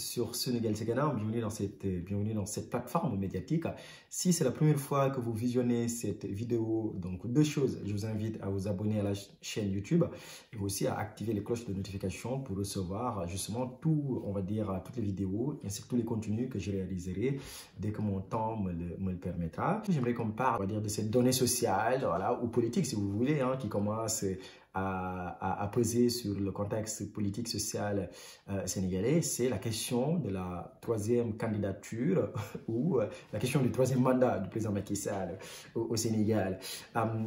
sur Sénégal Secana, bienvenue dans cette plateforme médiatique. Si c'est la première fois que vous visionnez cette vidéo, donc deux choses, je vous invite à vous abonner à la chaîne YouTube et aussi à activer les cloches de notification pour recevoir justement toutes les vidéos ainsi que tous les contenus que je réaliserai dès que mon temps me le permettra. J'aimerais qu'on parle, de cette donnée sociale, ou politique si vous voulez, qui commence à peser sur le contexte politique social sénégalais, c'est la question de la troisième candidature ou la question du troisième mandat du président Macky Sall au Sénégal.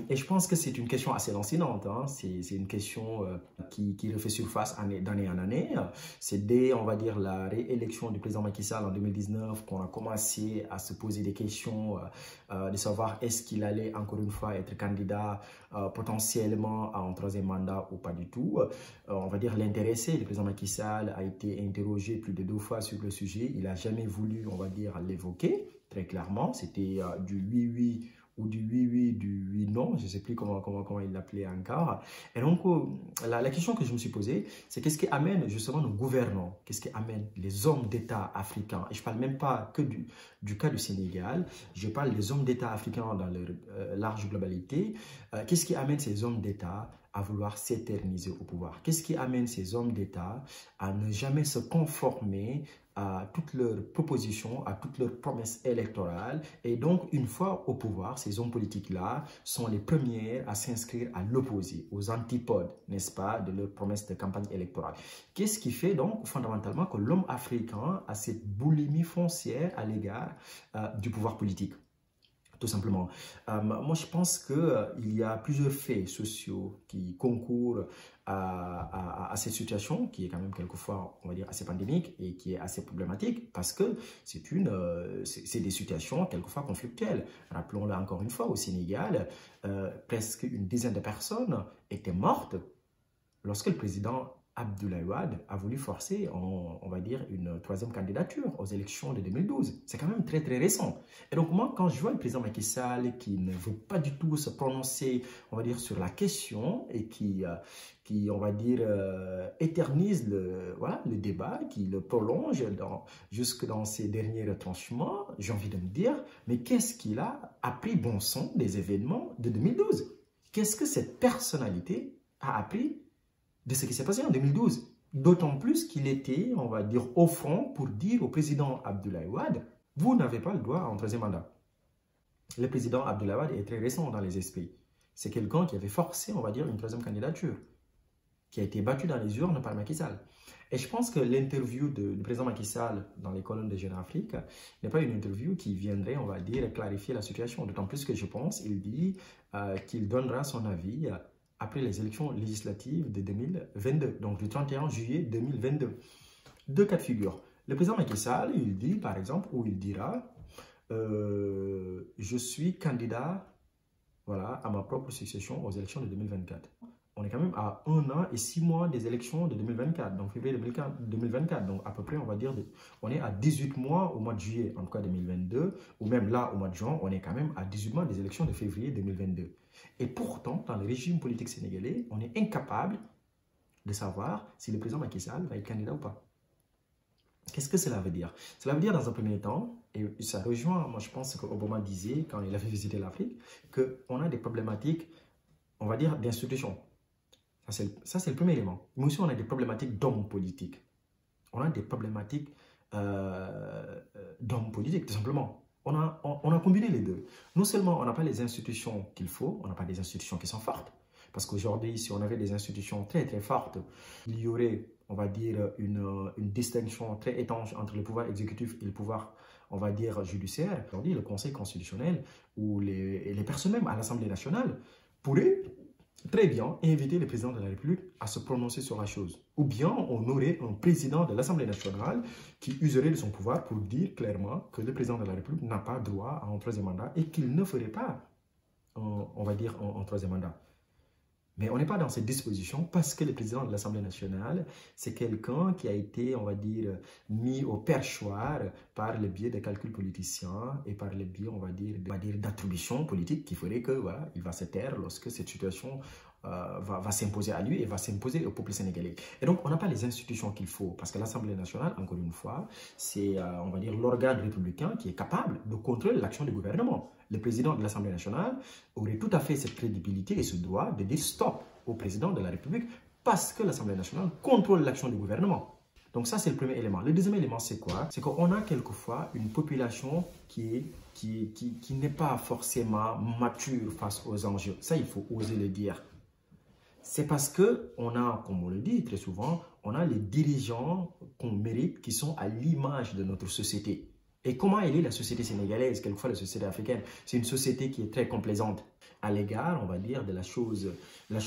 Et je pense que c'est une question assez lancinante, c'est une question qui refait surface d'année en année. C'est dès, la réélection du président Macky Sall en 2019 qu'on a commencé à se poser des questions de savoir est-ce qu'il allait encore une fois être candidat potentiellement à un troisième mandat ou pas du tout. L'intéressé, le président Macky Sall a été interrogé plus de 2 fois sur le sujet. Il n'a jamais voulu, l'évoquer très clairement. C'était du oui-oui ou du oui-oui, du oui-non. Je ne sais plus comment il l'appelait encore. Et donc, la question que je me suis posée, c'est qu'est-ce qui amène justement nos gouvernants, qu'est-ce qui amène les hommes d'État africains. Et je ne parle même pas que du cas du Sénégal, je parle des hommes d'État africains dans leur large globalité. Qu'est-ce qui amène ces hommes d'État à vouloir s'éterniser au pouvoir? Qu'est-ce qui amène ces hommes d'État à ne jamais se conformer à toutes leurs propositions, à toutes leurs promesses électorales? Et donc, une fois au pouvoir, ces hommes politiques-là sont les premiers à s'inscrire à l'opposé, aux antipodes, n'est-ce pas, de leurs promesses de campagne électorale. Qu'est-ce qui fait donc fondamentalement que l'homme africain a cette boulimie foncière à l'égard du pouvoir politique? Tout simplement. Moi, je pense qu'il y a plusieurs faits sociaux qui concourent à cette situation qui est quand même quelquefois, assez pandémique et qui est assez problématique parce que c'est des situations quelquefois conflictuelles. Rappelons-le encore une fois, au Sénégal, presque une dizaine de personnes étaient mortes lorsque le président Abdoulaye Wade a voulu forcer, une troisième candidature aux élections de 2012. C'est quand même très, très récent. Et donc, moi, quand je vois le président Macky Sall qui ne veut pas du tout se prononcer, sur la question et qui éternise le débat, qui le prolonge jusque dans ses derniers retranchements, j'ai envie de me dire, mais qu'est-ce qu'il a appris bon son des événements de 2012? Qu'est-ce que cette personnalité a appris de ce qui s'est passé en 2012. D'autant plus qu'il était, au front pour dire au président Abdoulaye Wade, vous n'avez pas le droit à un troisième mandat. Le président Abdoulaye Wade est très récent dans les esprits. C'est quelqu'un qui avait forcé, une troisième candidature, qui a été battue dans les urnes par Macky Sall. Et je pense que l'interview du président Macky Sall dans les colonnes de Jeune Afrique n'est pas une interview qui viendrait, clarifier la situation. D'autant plus que je pense, il dit qu'il donnera son avis après les élections législatives de 2022, donc du 31 juillet 2022. Deux cas de figure. Le président Macky Sall, il dit par exemple, ou il dira, je suis candidat à ma propre succession aux élections de 2024. On est quand même à 1 an et 6 mois des élections de 2024, donc février 2024. Donc à peu près, on est à 18 mois au mois de juillet, en tout cas 2022, ou même là, au mois de juin, on est quand même à 18 mois des élections de février 2022. Et pourtant, dans le régime politique sénégalais, on est incapable de savoir si le président Macky Sall va être candidat ou pas. Qu'est-ce que cela veut dire? Cela veut dire, dans un premier temps, et ça rejoint, moi je pense que Obama disait, quand il avait visité l'Afrique, qu'on a des problématiques, d'institutions. Ça, c'est le premier élément. Mais aussi, on a des problématiques d'hommes politiques. On a des problématiques d'hommes politiques, tout simplement. On a combiné les deux. Non seulement on n'a pas les institutions qu'il faut, on n'a pas des institutions qui sont fortes. Parce qu'aujourd'hui, si on avait des institutions très, très fortes, il y aurait, une distinction très étanche entre le pouvoir exécutif et le pouvoir, judiciaire. Aujourd'hui, le Conseil constitutionnel ou les personnes même à l'Assemblée nationale pourraient très bien inviter le président de la République à se prononcer sur la chose. Ou bien on aurait un président de l'Assemblée nationale qui userait de son pouvoir pour dire clairement que le président de la République n'a pas droit à un troisième mandat et qu'il ne ferait pas, un troisième mandat. Mais on n'est pas dans cette disposition parce que le président de l'Assemblée nationale, c'est quelqu'un qui a été, mis au perchoir par le biais des calculs politiciens et par le biais, d'attributions politiques qui ferait que, il va se taire lorsque cette situation, va s'imposer à lui et va s'imposer au peuple sénégalais. Et donc, on n'a pas les institutions qu'il faut, parce que l'Assemblée nationale, encore une fois, c'est, on va dire, l'organe républicain qui est capable de contrôler l'action du gouvernement. Le président de l'Assemblée nationale aurait tout à fait cette crédibilité et ce droit de dire stop au président de la République parce que l'Assemblée nationale contrôle l'action du gouvernement. Donc ça, c'est le premier élément. Le deuxième élément, c'est quoi? C'est qu'on a quelquefois une population qui n'est pas forcément mature face aux enjeux. Ça, il faut oser le dire. C'est parce qu'on a, comme on le dit très souvent, on a les dirigeants qu'on mérite qui sont à l'image de notre société. Et comment elle est la société sénégalaise, quelquefois la société africaine? C'est une société qui est très complaisante à l'égard, on va dire, de la chose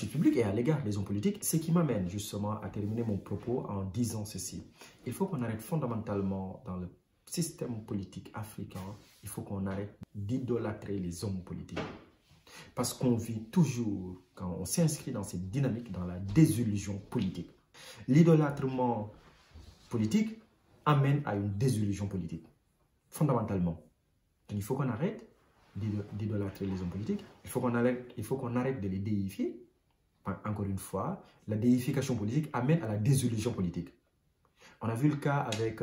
publique et à l'égard des hommes politiques. Ce qui m'amène justement à terminer mon propos en disant ceci. Il faut qu'on arrête fondamentalement dans le système politique africain, il faut qu'on arrête d'idolâtrer les hommes politiques. Parce qu'on vit toujours, quand on s'inscrit dans cette dynamique, dans la désillusion politique. L'idolâtrement politique amène à une désillusion politique, fondamentalement. Donc il faut qu'on arrête d'idolâtrer les hommes politiques, il faut qu'on arrête de les déifier. Encore une fois, la déification politique amène à la désillusion politique. On a vu le cas avec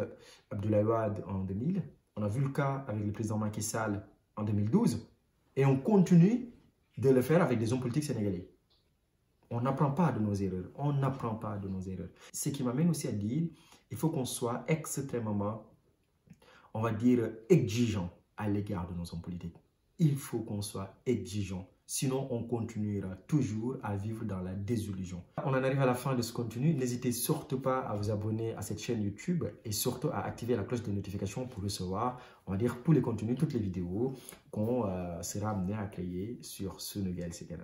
Abdoulaye Wade en 2000, on a vu le cas avec le président Macky Sall en 2012, et on continue de le faire avec des hommes politiques sénégalais. On n'apprend pas de nos erreurs. On n'apprend pas de nos erreurs. Ce qui m'amène aussi à dire, il faut qu'on soit extrêmement, on va dire, exigeant à l'égard de nos hommes politiques. Il faut qu'on soit exigeant. Sinon, on continuera toujours à vivre dans la désillusion. On en arrive à la fin de ce contenu. N'hésitez surtout pas à vous abonner à cette chaîne YouTube et surtout à activer la cloche de notification pour recevoir, on va dire, tous les contenus, toutes les vidéos qu'on sera amené à créer sur Sunugal CNM.